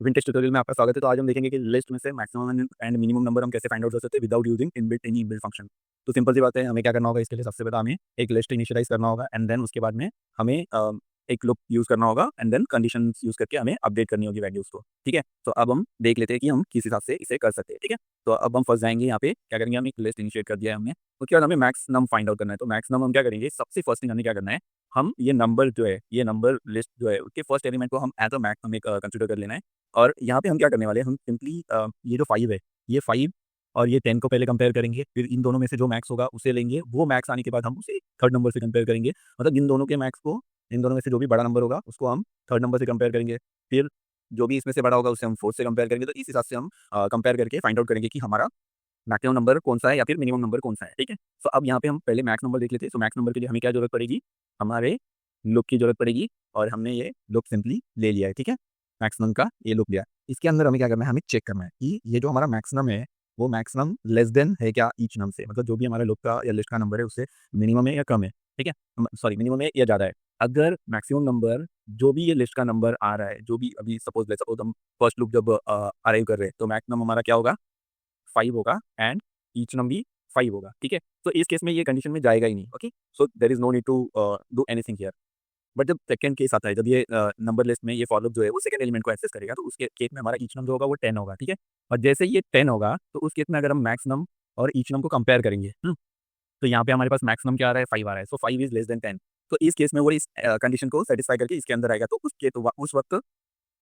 Vintage tutorial में आपका स्वागत है। तो आज हम देखेंगे कि लिस्ट में से मैक्सिमम एंड मिनिमम नंबर हम कैसे फाइंड आउट कर सकते हैं without using inbuilt any inbuilt function. तो सिंपल सी बात है, हमें क्या करना होगा, इसके लिए सबसे पहले हमें एक लिस्ट इनिशियलाइज करना होगा एंड देन उसके बाद में हमें एक लूप यूज करना होगा एंड देन कंडीशन यूज करके हमें अपडेट करनी होगी वैल्यूज को। ठीक है, तो अब हम देख लेते हैं कि हम किस हिसाब से इसे कर सकते हैं। ठीक है, तो अब हम फर्स्ट जाएंगे, यहाँ पे क्या करेंगे, हम एक लिस्ट इनिशिएट कर दिया है हमने। उसके बाद हमें मैक्सिमम फाइंड आउट करना है। तो मैक्सिमम हम क्या करेंगे, सबसे फर्स्ट थिंग हमें क्या करना है, हम ये नंबर जो है, ये नंबर लिस्ट जो है उसके फर्स्ट एलिमेंट को हम एज अ मैक्सिमम एक कंसिडर कर लेना है। और यहाँ पे हम क्या करने वाले हैं, हम सिंपली ये जो 5 है, ये 5 और ये 10 को पहले कंपेयर करेंगे, फिर इन दोनों में से जो मैक्स होगा उसे लेंगे, वो मैक्स आने के बाद हम उसे थर्ड नंबर से कंपेयर करेंगे। मतलब इन दोनों के मैक्स को, इन दोनों में से जो भी बड़ा नंबर होगा उसको हम थर्ड नंबर से कंपेयर करेंगे, फिर जो भी इसमें से बड़ा होगा उसे हम फोर्थ से कंपेयर करेंगे। तो इस हिसाब से हम कंपेयर करके फाइंड आउट करेंगे कि हमारा मैक्सिमम नंबर कौन सा है या फिर मिनिमम नंबर कौन सा है। ठीक है, तो अब यहाँ पे हम पहले मैक्स नंबर देख लेते हैं। तो मैक्स नंबर के लिए हमें क्या जरूरत पड़ेगी, हमारे लुक की जरूरत पड़ेगी, और हमने ये लुक सिंपली ले लिया है। ठीक है, मैक्सिमम का ये लुक लिया। इसके अंदर हमें क्या करना है, हमें चेक करना है कि ये जो हमारा मैक्सिमम है वो मैक्सिमम लेस देन है क्या ईच नम से, मतलब जो भी हमारे लुक का या लिस्ट का नंबर है उससे मिनिमम है या कम है। ठीक है, सॉरी मिनिमम है या ज़्यादा है। अगर मैक्सिमम नंबर जो भी ये लिस्ट का नंबर आ रहा है, जो भी अभी सपोज हम फर्स्ट लुक जब अराइव कर रहे हैं, तो मैक्सिमम हमारा क्या होगा, 5 होगा एंड ईच नम भी 5 होगा। ठीक है, तो इस केस में ये कंडीशन में जाएगा ही नहीं। Okay, so there is no need to do anything here. But जब सेकंड केस आता है, जब ये नंबर लिस्ट में ये फॉर लूप जो है वो सेकंड एलिमेंट को एक्सेस करेगा, तो उस केस में हमारा ईच नम जो होगा वो 10 होगा। ठीक है, और जैसे ही ये 10 होगा तो उस केस में अगर हम मैक्स नम और ईच नम को कंपेयर करेंगे, तो यहाँ पे हमारे पास मैक्सिमम क्या आ रहा है, 5 आ रहा है। सो 5 इज लेस देन 10। तो इस केस में वो इस कंडीशन को सेटिस्फाई करके इसके अंदर आएगा। तो उस वक्त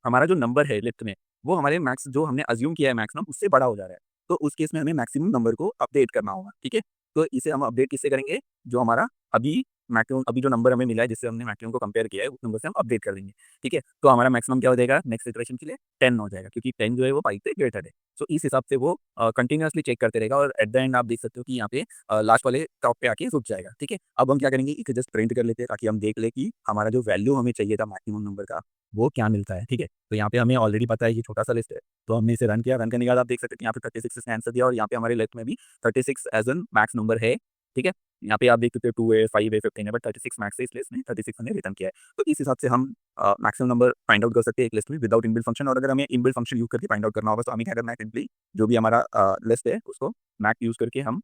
हमारा जो नंबर है लिस्ट में, वो हमारे मैक्स जो हमने अज्यूम किया है मैक्सिमम, उससे बड़ा हो जा रहा है। तो उस केस में हमें मैक्सिमम नंबर को अपडेट करना होगा। ठीक है, तो इसे हम अपडेट किससे करेंगे, जो हमारा अभी मैक्सिमम, अभी जो नंबर हमें मिला है जिससे हमने मैक्सिमम को कंपेयर किया है, उस नंबर से हम अपडेट कर देंगे। ठीक है, तो हमारा मैक्सिमम क्या हो जाएगा नेक्स्ट इटरेशन के लिए, 10 हो जाएगा, क्योंकि 10 जो है वो 5 से ग्रेटर है। सो इस हिसाब से वो कंटिन्यूअसली चेक करते रहेगा और एट द एंड आप देख सकते हो कि यहाँ पे लास्ट वाले टॉप पे आके रुक जाएगा। ठीक है, अब हम क्या करेंगे, इसे जस्ट प्रिंट कर लेते हैं ताकि हम देख ले कि हमारा जो वैल्यू हमें चाहिए था मैक्सिमम नंबर का, वो क्या मिलता है। ठीक है, तो यहाँ पे हमें ऑलरेडी पता है कि छोटा सा लिस्ट है, तो हमने इसे रन किया। रन करने के बाद आप देख सकते हैं कि यहाँ पे 36 इसने आंसर दिया, और यहाँ पे हमारे लिस्ट में भी 36 एज एन मैक्स नंबर है। ठीक है, यहाँ पे आप देख सकते हो 2 है, 5 है, 15 है, बट 36 मैक्स है इस लिस्ट में, 36 हमने रिटर्न किया है। तो इस हिसाब से हम मैक्सिमम नंबर फाइंड आउट कर सकते हैं एक लिस्ट में विदाउट इनबिल्ट फंक्शन। और अगर हमें इनबिल्ट फंक्शन यूज करके फाइंड आउट करना होगा, तो हमें क्या करना है, सिंपली जो भी हमारा लिस्ट है उसको मैक यूज करके हम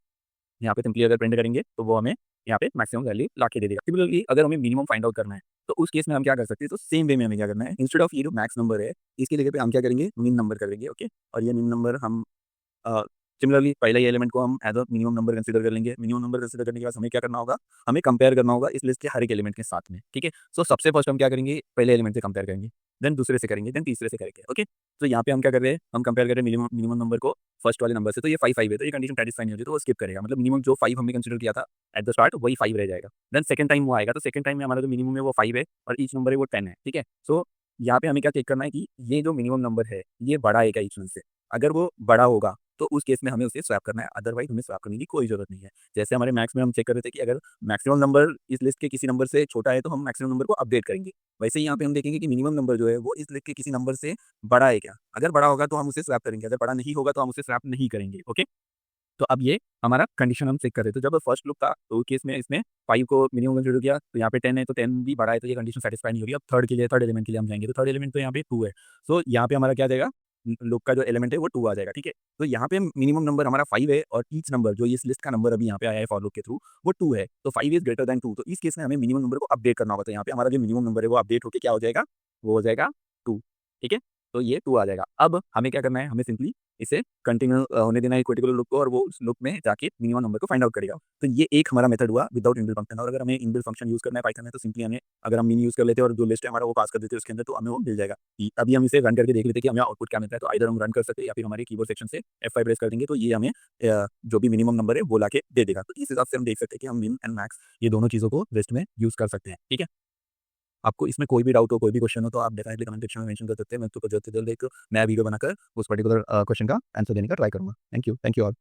यहाँ पे सिंपली अगर प्रिंट करेंगे तो वो हमें यहाँ पे मैक्सिमम वैल्यू ला के दे देगा। सिमिलरली अगर हमें मिनिमम फाइंड आउट करना है, तो उस केस में हम क्या कर सकते हैं, तो सेम वे में हमें क्या करना है, इंस्टेड ऑफ ये जो मैक्स नंबर है, इसकी जगह पे हम क्या करेंगे, मिन नंबर कर देंगे। ओके, और ये मिन नंबर हम सिमिलरली पहले ही एलिमेंट को हम as a minimum number consider कर लेंगे। मिनिमम नंबर कंसीडर करने के बाद हमें क्या करना होगा, हमें कंपेयर करना होगा इस लिस्ट के हर एक एलिमेंट के साथ में। ठीक है, सो सबसे फर्स्ट हम क्या करेंगे, पहले एलिमेंट से कंपेयर करेंगे, देन दूसरे से करेंगे, देन तीसरे से करेंगे। ओके, तो यहाँ पे हम क्या कर रहे हैं, हम कंपेयर कर रहे हैं मिनिमम मिनिमम नंबर को फर्स्ट वाले नंबर से। तो ये 5 है, तो ये कंडीशन सेटिस्फाई नहीं होती, तो वो स्किप करेगा। मतलब मिनिमम जो 5 हमने कंसीडर किया था एट द स्टार्ट, वही 5 रह जाएगा। देन सेकंड टाइम वो आएगा, तो सेकंड टाइम में हमारा जो मिनिमम है वो 5 है और ईच नंबर है वो 10 है। ठीक है, सो यहाँ पे हमें क्या चेक करना है कि ये जो मिनिमम नंबर है ये बड़ा है क्या ईच नंबर से। अगर वो बड़ा होगा तो उस केस में हमें उसे स्वैप करना है, अदरवाइज हमें स्वैप करने की कोई जरूरत नहीं है। जैसे हमारे मैक्स में हम चेक कर रहे थे कि अगर मैक्सिमम नंबर इस लिस्ट के किसी नंबर से छोटा है तो हम मैक्सिमम नंबर को अपडेट करेंगे, वैसे ही यहाँ पे हम देखेंगे कि मिनिमम नंबर जो है वो इस लिस्ट के किसी नंबर से बड़ा है क्या। अगर बड़ा होगा तो हम उसे स्वैप करेंगे, अगर बड़ा नहीं होगा तो हम उसे स्वैप नहीं करेंगे। ओके, तो अब ये हमारा कंडीशन हम चेक कर रहे थे। जब फर्स्ट लुक था तो केस में इसमें 5 को मिनिमम कंसीडर किया, तो यहाँ पे 10 है, तो 10 भी बड़ा है, तो ये कंडीशन सेटिस्फाई नहीं होगी। अब थर्ड के लिए, थर्ड एलिमेंट के लिए हम जाएंगे, तो थर्ड एलिमेंट तो यहाँ पे 2 है। सो यहाँ पे हमारा क्या जाएगा, लुक का जो एलिमेंट है वो 2 आ जाएगा। ठीक है, तो यहाँ पे मिनिमम नंबर हमारा 5 है और ईच नंबर जो इस लिस्ट का नंबर अभी यहाँ पे आया है फॉर लुक के थ्रू, वो 2 है। तो 5 इज ग्रेटर देन 2, तो इस केस में हमें मिनिमम नंबर को अपडेट करना होगा। तो यहाँ पे हमारा जो मिनिमम नंबर है वो अपडेट होकर क्या हो जाएगा, वो हो जाएगा 2। ठीक है, तो ये 2 आ जाएगा। अब हमें क्या करना है, हमें सिंपली इसे कंटिन्यू होने देना है पर्टिकुलर लूप को, और वो उस लूप में जाके मिनिमम नंबर को फाइंड आउट करेगा। तो ये एक हमारा मेथड हुआ विदाउट इनबिल्ट फंक्शन। और अगर हमें इनबिल्ट फंक्शन यूज करना है पाइथन में, तो सिंपली हमें, अगर हम मिन यूज कर लेते हैं और जो लिस्ट है हमारा वो पास कर देते हैं उसके अंदर, तो हमें वो मिल जाएगा। अभी हम इसे रन करके देख लेते हैं कि हमें आउटपुट क्या मिलता है। तो आइदर हम रन कर सकते हैं या फिर हमारे कीबोर्ड सेक्शन से F5 प्रेस कर देंगे, तो ये हमें जो भी मिनिमम नंबर है वो ला के दे देगा। तो इस हिसाब से हम देख सकते हैं कि हम मिन एंड मैक्स ये दोनों चीज़ों को लिस्ट में यूज कर सकते हैं। ठीक है, आपको इसमें कोई भी डाउट हो, कोई भी क्वेश्चन हो, तो आप डेफिनेटली कमेंट सेक्शन में मेंशन कर सकते हैं। मैं तो जल्द से जल्द एक नया वीडियो बनाकर उस पर्टिकुलर क्वेश्चन का आंसर देने का ट्राई करूंगा। Thank you all.